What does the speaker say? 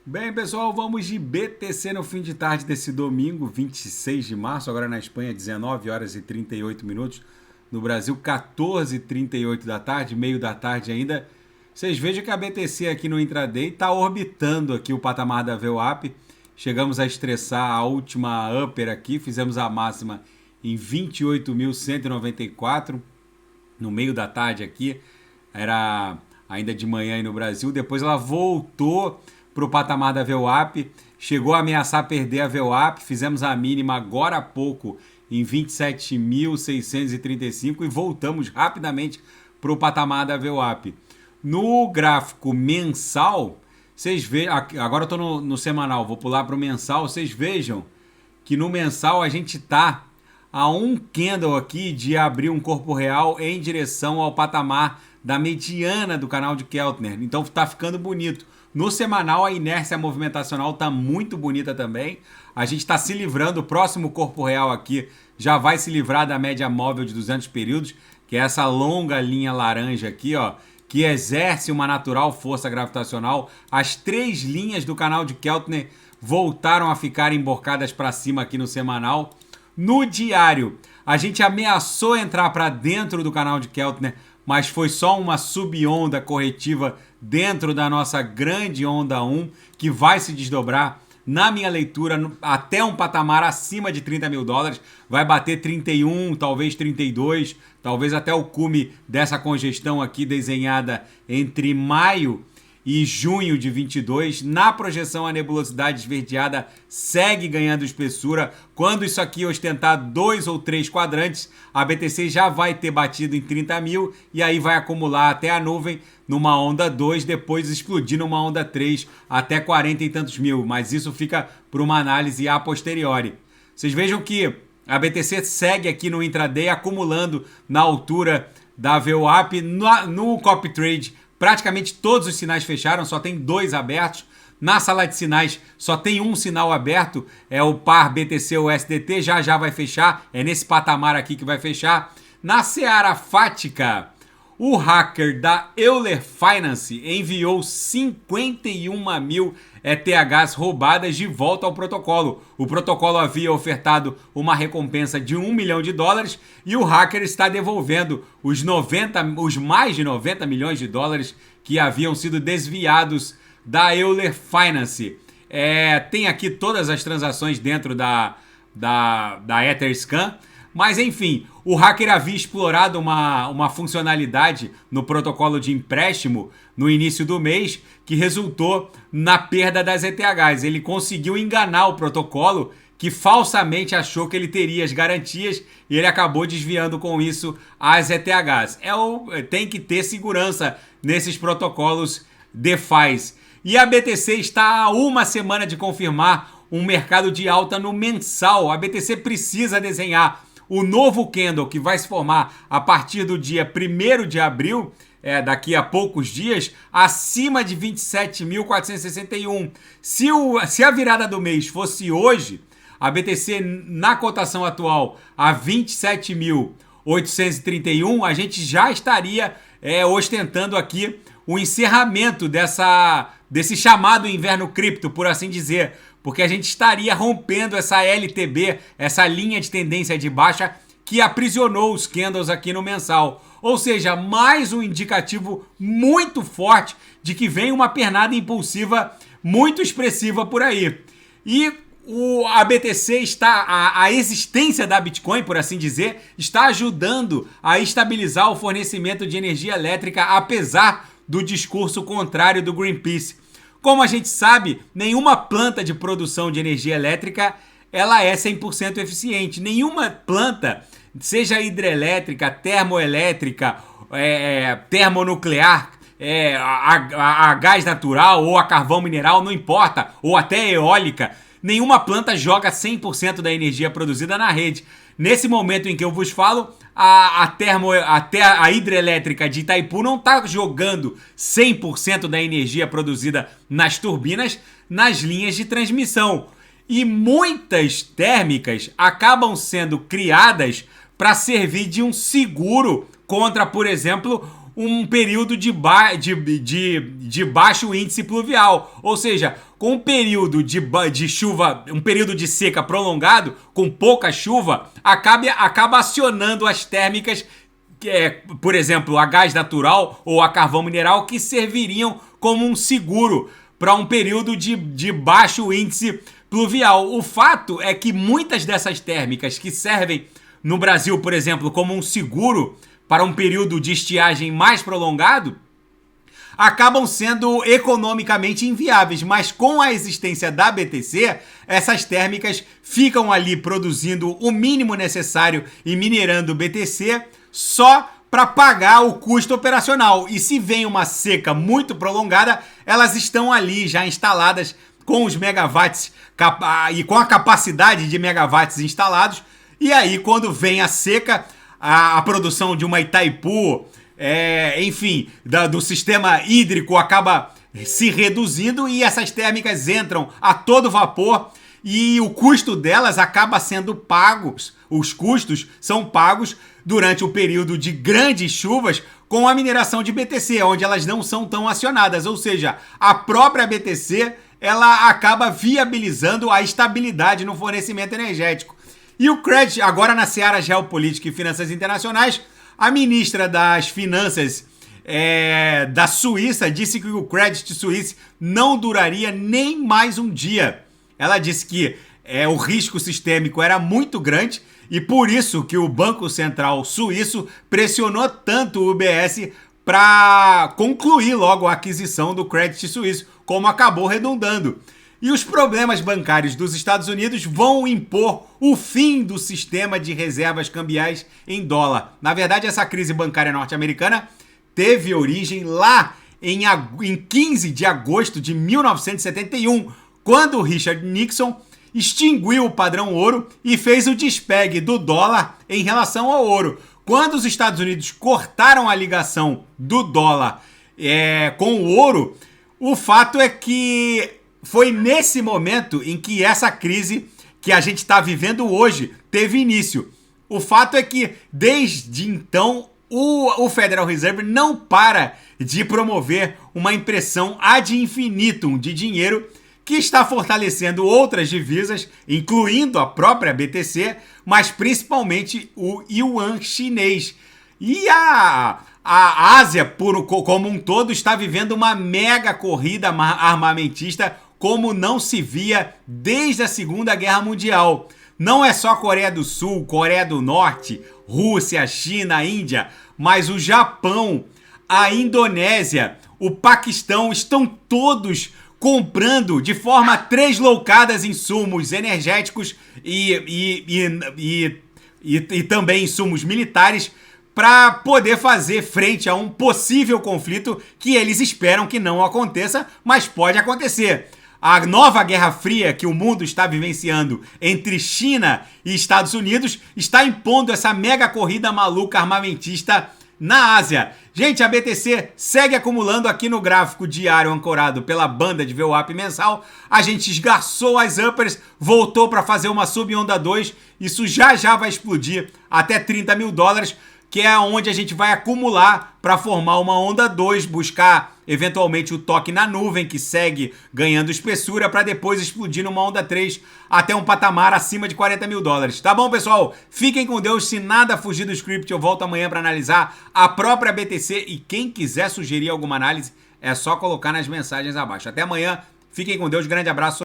Bem, pessoal, vamos de BTC no fim de tarde desse domingo, 26 de março, agora na Espanha, 19 horas e 38 minutos. No Brasil, 14h38 da tarde, meio da tarde ainda. Vocês vejam que a BTC aqui no intraday está orbitando aqui o patamar da VWAP. Chegamos a estressar a última upper aqui, fizemos a máxima em 28.194 no meio da tarde aqui. Era ainda de manhã aí no Brasil. Depois ela voltou para o patamar da VWAP, chegou a ameaçar perder a VWAP, fizemos a mínima agora há pouco em 27.635 e voltamos rapidamente para o patamar da VWAP. No gráfico mensal, vocês vejam, agora eu estou no semanal, vou pular para o mensal, vocês vejam que no mensal a gente está a um candle aqui de abrir um corpo real em direção ao patamar da mediana do canal de Keltner, então está ficando bonito. No semanal, a inércia movimentacional está muito bonita também. A gente está se livrando, o próximo corpo real aqui já vai se livrar da média móvel de 200 períodos, que é essa longa linha laranja aqui, ó, que exerce uma natural força gravitacional. As três linhas do canal de Keltner voltaram a ficar emborcadas para cima aqui no semanal. No diário, a gente ameaçou entrar para dentro do canal de Keltner, mas foi só uma subonda corretiva dentro da nossa grande onda 1, que vai se desdobrar, na minha leitura, até um patamar acima de 30 mil dólares, vai bater 31, talvez 32, talvez até o cume dessa congestão aqui desenhada entre maio e junho de 22. Na projeção, a nebulosidade esverdeada segue ganhando espessura. Quando isso aqui ostentar 2 ou 3 quadrantes, a BTC já vai ter batido em 30 mil e aí vai acumular até a nuvem numa onda 2, depois explodir numa onda 3 até 40 e tantos mil. Mas isso fica para uma análise a posteriori. Vocês vejam que a BTC segue aqui no intraday acumulando na altura da VWAP. No copy trade, praticamente todos os sinais fecharam, só tem 2 abertos. Na sala de sinais só tem um sinal aberto, é o par BTC-USDT, já vai fechar, é nesse patamar aqui que vai fechar. Na seara fática, o hacker da Euler Finance enviou 51 mil ETHs roubadas de volta ao protocolo. O protocolo havia ofertado uma recompensa de $1 milhão e o hacker está devolvendo os mais de 90 milhões de dólares que haviam sido desviados da Euler Finance. Tem aqui todas as transações dentro da Etherscan. Mas enfim, o hacker havia explorado uma funcionalidade no protocolo de empréstimo no início do mês que resultou na perda das ETHs. Ele conseguiu enganar o protocolo, que falsamente achou que ele teria as garantias e ele acabou desviando com isso as ETHs. Tem que ter segurança nesses protocolos DeFi. E a BTC está a uma semana de confirmar um mercado de alta no mensal. A BTC precisa desenhar o novo candle que vai se formar a partir do dia 1º de abril, daqui a poucos dias, acima de 27.461. Se a virada do mês fosse hoje, a BTC na cotação atual a 27.831, a gente já estaria ostentando aqui o encerramento desse chamado inverno cripto, por assim dizer, porque a gente estaria rompendo essa LTB, essa linha de tendência de baixa que aprisionou os candles aqui no mensal. Ou seja, mais um indicativo muito forte de que vem uma pernada impulsiva muito expressiva por aí. E a BTC a existência da Bitcoin, por assim dizer, está ajudando a estabilizar o fornecimento de energia elétrica, apesar do discurso contrário do Greenpeace. Como a gente sabe, nenhuma planta de produção de energia elétrica ela é 100% eficiente. Nenhuma planta, seja hidrelétrica, termoelétrica, termonuclear, a gás natural ou a carvão mineral, não importa, ou até eólica, nenhuma planta joga 100% da energia produzida na rede. Nesse momento em que eu vos falo, a hidrelétrica de Itaipu não está jogando 100% da energia produzida nas turbinas nas linhas de transmissão. E muitas térmicas acabam sendo criadas para servir de um seguro contra, por exemplo, um período de baixo índice pluvial, ou seja, com um período de chuva, um período de seca prolongado, com pouca chuva, acaba acionando as térmicas, por exemplo, a gás natural ou a carvão mineral, que serviriam como um seguro para um período de baixo índice pluvial. O fato é que muitas dessas térmicas que servem no Brasil, por exemplo, como um seguro para um período de estiagem mais prolongado, acabam sendo economicamente inviáveis, mas com a existência da BTC, essas térmicas ficam ali produzindo o mínimo necessário e minerando BTC só para pagar o custo operacional. E se vem uma seca muito prolongada, elas estão ali já instaladas com os megawatts e com a capacidade de megawatts instalados. E aí, quando vem a seca, a produção de uma Itaipu, enfim, do sistema hídrico acaba se reduzindo e essas térmicas entram a todo vapor e o custo delas acaba sendo pagos. Os custos são pagos durante o período de grandes chuvas com a mineração de BTC, onde elas não são tão acionadas. Ou seja, a própria BTC ela acaba viabilizando a estabilidade no fornecimento energético. E o Credit, agora na seara geopolítica e finanças internacionais, a ministra das Finanças da Suíça disse que o Credit Suisse não duraria nem mais um dia. Ela disse que o risco sistêmico era muito grande e por isso que o Banco Central Suíço pressionou tanto o UBS para concluir logo a aquisição do Credit Suisse, como acabou redundando. E os problemas bancários dos Estados Unidos vão impor o fim do sistema de reservas cambiais em dólar. Na verdade, essa crise bancária norte-americana teve origem lá em 15 de agosto de 1971, quando Richard Nixon extinguiu o padrão ouro e fez o despegue do dólar em relação ao ouro. Quando os Estados Unidos cortaram a ligação do dólar com o ouro, o fato é que foi nesse momento em que essa crise que a gente está vivendo hoje teve início. O fato é que, desde então, o Federal Reserve não para de promover uma impressão ad infinitum de dinheiro que está fortalecendo outras divisas, incluindo a própria BTC, mas principalmente o yuan chinês. E a Ásia, como um todo, está vivendo uma mega corrida armamentista como não se via desde a Segunda Guerra Mundial. Não é só Coreia do Sul, Coreia do Norte, Rússia, China, Índia, mas o Japão, a Indonésia, o Paquistão estão todos comprando de forma tresloucada insumos energéticos e também insumos militares para poder fazer frente a um possível conflito que eles esperam que não aconteça, mas pode acontecer. A nova Guerra Fria que o mundo está vivenciando entre China e Estados Unidos está impondo essa mega corrida maluca armamentista na Ásia. Gente, a BTC segue acumulando aqui no gráfico diário ancorado pela banda de VWAP mensal. A gente esgarçou as uppers, voltou para fazer uma sub onda 2. Isso já vai explodir até 30 mil dólares, que é onde a gente vai acumular para formar uma onda 2, buscar eventualmente o toque na nuvem, que segue ganhando espessura, para depois explodir numa onda 3 até um patamar acima de 40 mil dólares. Tá bom, pessoal? Fiquem com Deus. Se nada fugir do script, eu volto amanhã para analisar a própria BTC. E quem quiser sugerir alguma análise, é só colocar nas mensagens abaixo. Até amanhã. Fiquem com Deus. Grande abraço.